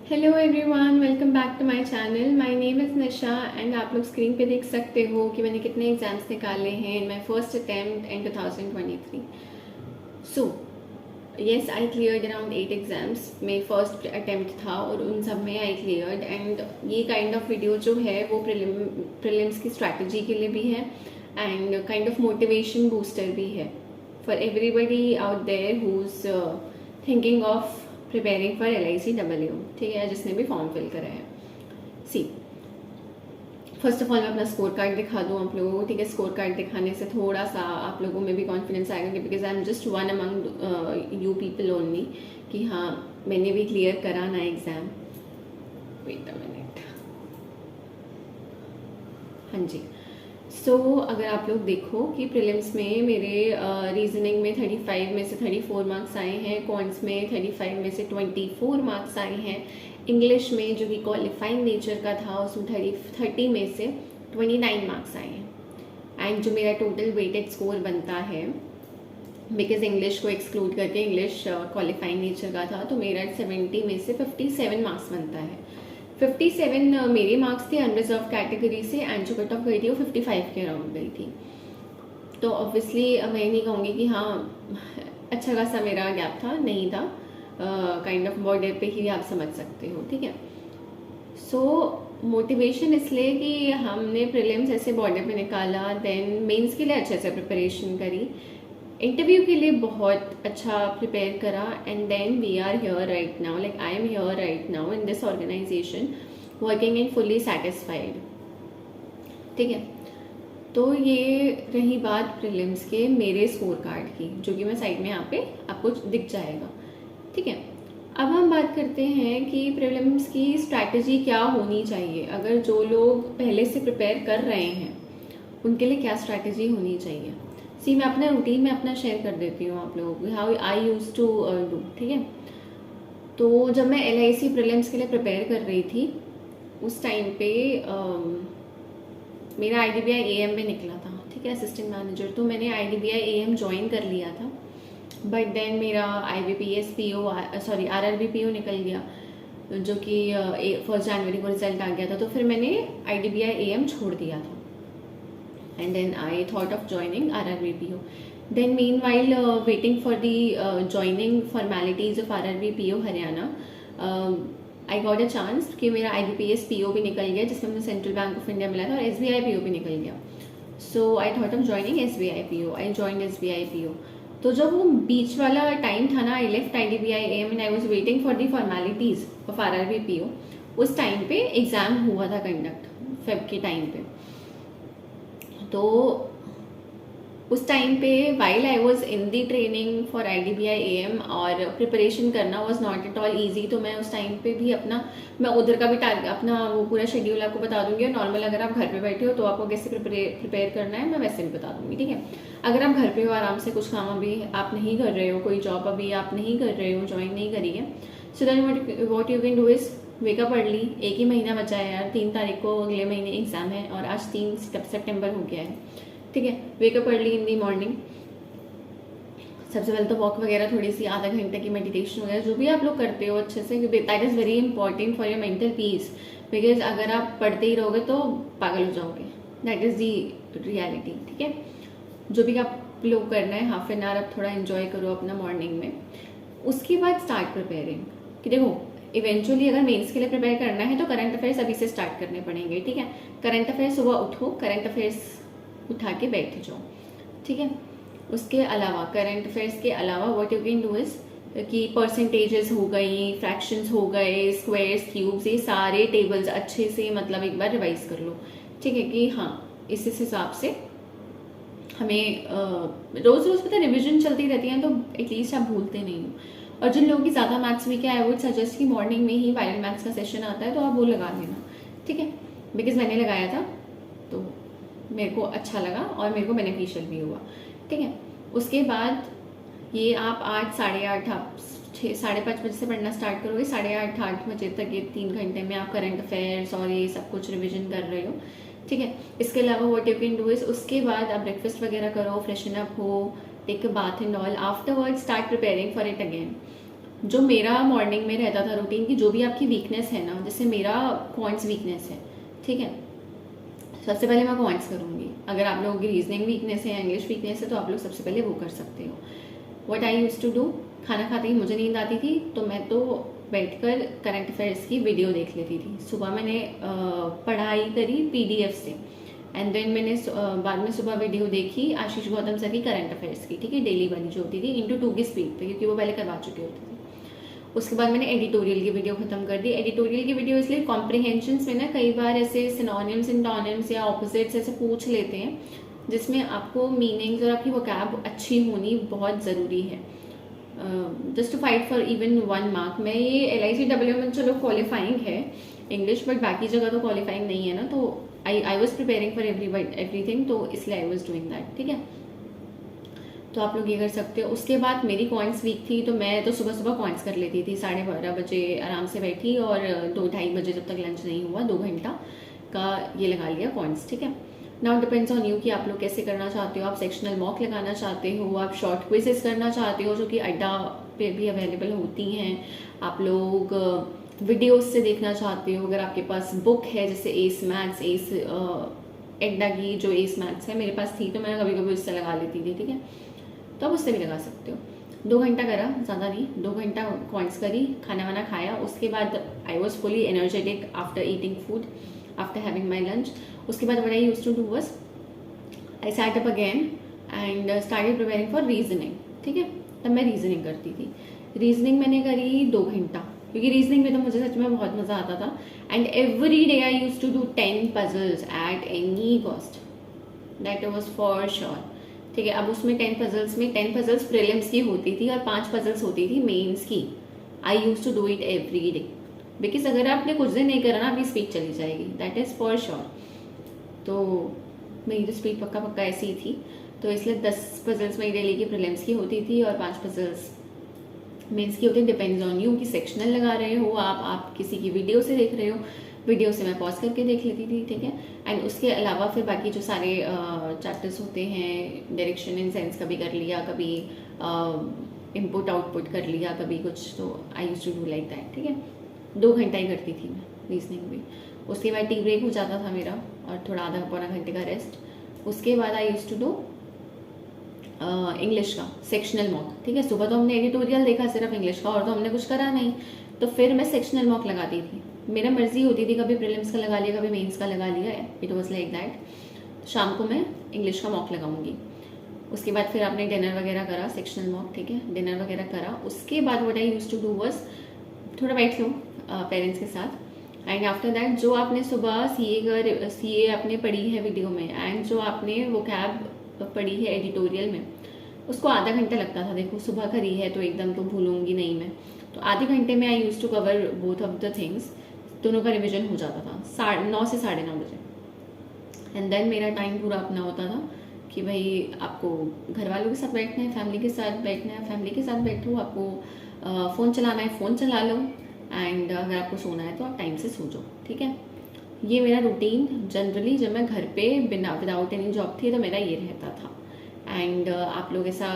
Hello everyone, welcome back to my channel. My name is Nisha and आप लोग screen पे देख सकते हो कि मैंने कितने एग्ज़ाम्स निकाले हैं in my first attempt in 2023। So yes, I cleared around 8 exams. मेरी फर्स्ट अटेम्प्ट था और उन सब में आई क्लियर्ड। एंड ये काइंड ऑफ वीडियो जो है वो प्रीलिम्स की स्ट्रैटेजी के लिए भी है and kind of motivation booster भी है for everybody out there who is thinking of preparing for LICW, ठीक है, जिसने भी फॉर्म फिल करा है। सी, फर्स्ट ऑफ ऑल मैं अपना स्कोर कार्ड दिखा दूँ आप लोगों को, ठीक है। स्कोर कार्ड दिखाने से थोड़ा सा आप लोगों में भी कॉन्फिडेंस आएगा because I am just one among you people only कि हाँ मैंने भी क्लियर करा ना एग्ज़ाम। Wait a minute. हाँ जी। सो अगर आप लोग देखो कि प्रीलिम्स में मेरे रीजनिंग में 35 में से 34 मार्क्स आए हैं, कॉन्स में 35 में से 24 मार्क्स आए हैं, इंग्लिश में जो कि क्वालिफाइंग नेचर का था उसमें 30 में से 29 मार्क्स आए हैं। एंड जो मेरा टोटल वेटेड स्कोर बनता है, बिकॉज इंग्लिश को एक्सक्लूड करके इंग्लिश क्वालिफाइंग नेचर का था, तो मेरा 70 में से 57 मार्क्स बनता है। 57 मेरे मार्क्स थे अनरिजर्व कैटेगरी से एंड जो कट ऑफ गई थी वो 55 के अराउंड गई थी। तो ऑब्वियसली मैं नहीं कहूँगी कि हाँ अच्छा खासा मेरा गैप था, नहीं था, काइंड ऑफ बॉर्डर पे ही आप समझ सकते हो, ठीक है। सो मोटिवेशन इसलिए कि हमने प्रीलिम्स ऐसे बॉर्डर पे निकाला, देन मेंस के लिए अच्छे से प्रिपरेशन करी, इंटरव्यू के लिए बहुत अच्छा प्रिपेयर करा, and then we are here right now, like I am here right now in this organisation working in fully satisfied, ठीक है। तो ये रही बात प्रीलिम्स के मेरे स्कोर कार्ड की, जो कि मैं साइड में यहाँ पे आपको दिख जाएगा, ठीक है। अब हम बात करते हैं कि प्रीलिम्स की स्ट्रैटेजी क्या होनी चाहिए। अगर जो लोग पहले से प्रिपेयर कर रहे हैं उनके लिए क्या स्ट्रैटेजी होनी चाहिए। सी, मैं अपना रूटीन में अपना शेयर कर देती हूँ आप लोगों को, how I use to do, ठीक है। तो जब मैं LIC प्रीलिम्स के लिए प्रिपेयर कर रही थी उस टाइम पे मेरा IDBI AM में निकला था, ठीक है, असिस्टेंट मैनेजर। तो मैंने IDBI AM ज्वाइन कर लिया था, बट देन मेरा IBPS PO sorry RRB PO निकल गया, जो कि 1 जनवरी को रिजल्ट आ गया था। तो फिर मैंने IDBI AM छोड़ दिया था and then I thought of joining RRB PO. Then meanwhile waiting for the joining formalities of RRB PO Haryana, I got a chance कि मेरा IBPS PO भी निकल गया जिसमें मुझे सेंट्रल बैंक ऑफ इंडिया मिला था, और SBI PO भी निकल गया। So I thought of joining SBI PO. I joined SBI PO. तो जब वो बीच वाला टाइम था ना, I left IDBI AM and I was waiting for the formalities of RRB PO, उस टाइम पे एग्ज़ाम हुआ था कंडक्ट फेब के टाइम पे। तो उस टाइम पे while I was in the training for IDBI AM और प्रिपरेशन करना was not at all easy. तो मैं उस टाइम पे भी मैं उधर का भी अपना वो पूरा शेड्यूल आपको बता दूंगी, और नॉर्मल अगर आप घर पे बैठे हो तो आपको कैसे प्रिपेयर करना है मैं वैसे भी बता दूंगी, ठीक है। अगर आप घर पे हो आराम से, कुछ काम अभी आप नहीं कर रहे हो, कोई जॉब अभी आप नहीं कर रहे हो, ज्वाइन नहीं करी है, so then what you can do is wake up early. एक ही महीना बचा है यार, 3 तारीख को अगले महीने एग्ज़ाम है और आज 3 सितंबर हो गया है, ठीक है। Wake up early in the morning. सबसे पहले तो वॉक वगैरह, थोड़ी सी आधा घंटे की मेडिटेशन वगैरह जो भी आप लोग करते हो अच्छे से, क्योंकि that is very important for your mental peace. Because अगर आप पढ़ते ही रहोगे तो पागल हो जाओगे, दैट इज़ दी रियलिटी, ठीक है। जो भी आप लोग करना है, हाफ एन आवर आप थोड़ा इन्जॉय करो अपना मॉर्निंग में। उसके बाद स्टार्ट प्रिपेयरिंग, कि देखो इवेंचुअली अगर मेंस के लिए प्रिपेयर करना है तो करंट अफेयर्स अभी से स्टार्ट करने पड़ेंगे, ठीक है। करंट अफेयर्स सुबह उठो, करंट अफेयर्स उठा के बैठ जाओ, ठीक है। उसके अलावा करंट अफेयर्स के अलावा what you can do is कि परसेंटेजेस हो गई, फ्रैक्शंस हो गए, स्क्वायर्स, क्यूब्स, ये सारे टेबल्स अच्छे से मतलब एक बार रिवाइज कर लो, ठीक है। कि हाँ इस हिसाब से हमें रोज़ रोज़ पता रिविजन चलती रहती है तो एटलीस्ट आप भूलते नहीं हो। और जिन लोगों की ज़्यादा मैथ्स वीक है, आई वुड सजेस्ट कि मॉर्निंग में ही वायरल मैथ्स का सेशन आता है तो आप वो लगा लेना, ठीक है। बिकॉज मैंने लगाया था तो मेरे को अच्छा लगा और मेरे को बेनिफिशियल भी हुआ, ठीक है। उसके बाद ये आप 8 साढ़े 8 आप 6 साढ़े 5 बजे से पढ़ना स्टार्ट करोगे, 8:30 बजे तक ये 3 घंटे में आप करंट अफेयर्स और ये सब कुछ रिविजन कर रहे हो, ठीक है। इसके अलावा what you can do is उसके बाद आप ब्रेकफास्ट वगैरह करो, फ्रेशन अप हो, take a bath and all, afterward start preparing for it again. जो मेरा मॉर्निंग में रहता था रूटीन की, जो भी आपकी वीकनेस है ना, जैसे मेरा क्वांट्स वीकनेस है, ठीक है, सबसे पहले मैं क्वांट्स करूँगी। अगर आप लोगों की रीजनिंग वीकनेस है या इंग्लिश वीकनेस है तो आप लोग सबसे पहले वो कर सकते हो। What I use to do, खाना खाते ही मुझे नींद आती थी तो मैं तो बैठकर करंट अफेयर्स की वीडियो देख लेती थी। सुबह मैंने पढ़ाई करी पीडीएफ से, एंड देन मैंने बाद में सुबह वीडियो देखी आशीष गौतम सर की करंट अफेयर्स की, ठीक है, डेली वाली जो होती थी इंटू 2 की स्पीड पे, क्योंकि वो पहले करवा चुके होते थे। उसके बाद मैंने एडिटोरियल की वीडियो खत्म कर दी। एडिटोरियल की वीडियो इसलिए, कॉम्प्रिहेंशंस में ना कई बार ऐसे सिनोनिम्स इंटोनिम्स या ऑपोजिट्स ऐसे पूछ लेते हैं जिसमें आपको मीनिंग्स और आपकी वोकैब अच्छी होनी बहुत ज़रूरी है, just to fight for even 1 mark. मैं ये LICW में चलो क्वालिफाइंग है इंग्लिश, बट बाकी जगह तो क्वालिफाइंग नहीं है ना, तो I was preparing for everything, तो इसलिए आई वॉज डूइंग दैट, ठीक है। तो आप लोग ये कर सकते हो। उसके बाद मेरी कॉइन्स वीक थी तो मैं तो सुबह सुबह कॉइन्स कर लेती थी, 12:30 बजे आराम से बैठी और 2-2:30 बजे जब तक लंच नहीं हुआ 2 घंटा का ये लगा लिया कॉइन्स, ठीक है। नाउ डिपेंड्स ऑन यू कि आप लोग कैसे करना चाहते हो। आप सेक्शनल मॉक लगाना चाहते हो, आप शॉर्ट क्विजेस करना चाहते हो जो कि अड्डा पे भी अवेलेबल होती हैं, आप लोग वीडियोस से देखना चाहते हो। अगर आपके पास बुक है जैसे एस मैथ्स, एस अड्डा की जो एस मैथ्स है मेरे पास थी तो मैं कभी कभी उससे लगा लेती थी, ठीक है, तो आप उससे भी लगा सकते हो। 2 घंटा करा, ज़्यादा नहीं, 2 घंटा कॉइन्स करी, खाना वाना खाया। उसके बाद I was fully energetic after eating food, after having my lunch. उसके बाद what I used to do was I sat up again and started preparing for reasoning, ठीक है। तब मैं रीजनिंग करती थी। रीजनिंग मैंने करी 2 घंटा, क्योंकि रीजनिंग में तो मुझे सच में बहुत मज़ा आता था। And every day I used to do 10 puzzles at any cost, that was for sure, ठीक है। अब उसमें 10 पजल्स प्रीलिम्स की होती थी और 5 पजल्स होती थी मेंस की। I use to do it every day, because अगर आपने कुछ दिन नहीं करा ना आपकी स्पीड चली जाएगी, दैट इज़ फॉर श्योर। तो मेरी तो स्पीड पक्का ऐसी ही थी, तो इसलिए 10 पजल्स मेरी डेली की प्रीलिम्स की होती थी और 5 पजल्स मेंस की होती है। डिपेंड्स ऑन यू कि सेक्शनल लगा रहे हो आप किसी की वीडियो से देख रहे हो, वीडियो से मैं पॉज करके देख लेती थी, ठीक है। एंड उसके अलावा फिर बाकी जो सारे चैप्टर्स होते हैं, डायरेक्शन इन सेंस कभी कर लिया, कभी इनपुट आउटपुट कर लिया, कभी कुछ, तो I used to do like that, ठीक है। 2 घंटा ही करती थी मैं रीजनिंग भी। उसके बाद टी ब्रेक हो जाता था मेरा और थोड़ा आधा पौना घंटे का रेस्ट। उसके बाद I used to do English का सेक्शनल मॉक, ठीक है। सुबह तो हमने एडिटोरियल देखा सिर्फ इंग्लिश का, और तो हमने कुछ करा नहीं, तो फिर मैं सेक्शनल मॉक लगाती थी। मेरा मर्जी होती थी, कभी प्रीलिम्स का लगा लिया, कभी मेंस का लगा लिया, इट वाज लाइक दैट। शाम को मैं इंग्लिश का मॉक लगाऊंगी। उसके बाद फिर आपने डिनर वगैरह करा, सेक्शनल मॉक, ठीक है, डिनर वगैरह करा। उसके बाद what I used to do was थोड़ा बैठ लो पेरेंट्स के साथ, एंड आफ्टर दैट जो आपने सुबह सीए आपने पढ़ी है वीडियो में, एंड जो आपने वो कैब पढ़ी है एडिटोरियल में, उसको आधा घंटा लगता था। देखो सुबह करी है तो एकदम तो भूलूंगी नहीं मैं, तो आधे घंटे में I use to cover both of the things, दोनों का रिविजन हो जाता था 9 से 9:30 बजे। एंड देन मेरा टाइम पूरा अपना होता था कि भाई आपको घर वालों के साथ बैठना है, फैमिली के साथ बैठना है, फैमिली के साथ बैठो, आपको फ़ोन चलाना है फ़ोन चला लो, एंड अगर आपको सोना है तो आप टाइम से सो जाओ, ठीक है। ये मेरा रूटीन जनरली जब मैं घर पे विदाउट एनी जॉब थी तो मेरा ये रहता था। एंड आप लोग ऐसा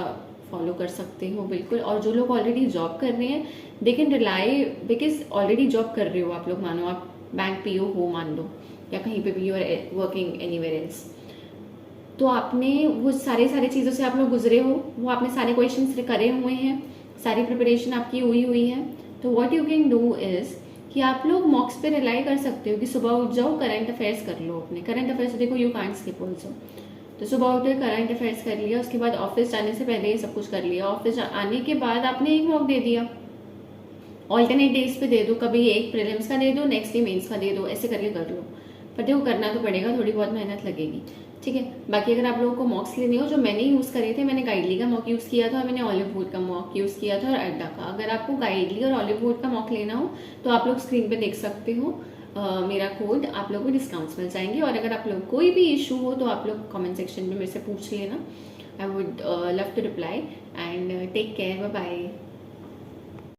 फॉलो कर सकते हो बिल्कुल। और जो लोग ऑलरेडी जॉब कर रहे हैं they can rely, because already job कर रहे हो आप लोग, मानो आप बैंक पीओ हो मान लो, या कहीं पे भी you are working anywhere else, तो आपने वो सारे चीज़ों से आप लोग गुजरे हो, वो आपने सारे क्वेश्चन करे हुए हैं, सारी प्रिपरेशन आपकी हुई है। तो what you can do is कि आप लोग मॉक्स पे रिलाई कर सकते हो कि सुबह उठ जाओ, करंट अफेयर्स कर लो अपने। करंट अफेयर्स देखो यू कांट स्किप ऑल्सो, तो सुबह उठ के करंट अफेयर्स कर लिया, उसके बाद ऑफिस जाने से पहले ये सब कुछ कर लिया, ऑफिस आने के बाद आपने एक मॉक दे दिया, ऑल्टरनेट डेज पे दे दो, कभी एक प्रीलिम्स का दे दो, नेक्स्ट डे मेंस का दे दो, ऐसे करके कर लो। पर देखो करना तो पड़ेगा, थोड़ी बहुत मेहनत लगेगी, ठीक है। बाकी अगर आप लोगों को मॉक्स लेने हो, जो मैंने यूज़ करे थे, मैंने गाइडली का मॉक यूज़ किया था, मैंने ऑलिव वुड का मॉक यूज़ किया था और अड्डा का। अगर आपको गाइडली और ऑलिव वुड का मॉक लेना हो तो आप लोग स्क्रीन पे देख सकते हो मेरा कोड, आप लोगों को डिस्काउंट्स मिल जाएंगे। और अगर आप लोग कोई भी इशू हो तो आप लोग कमेंट सेक्शन में मेरे से पूछ लेना, I would love to reply, and take care, bye bye.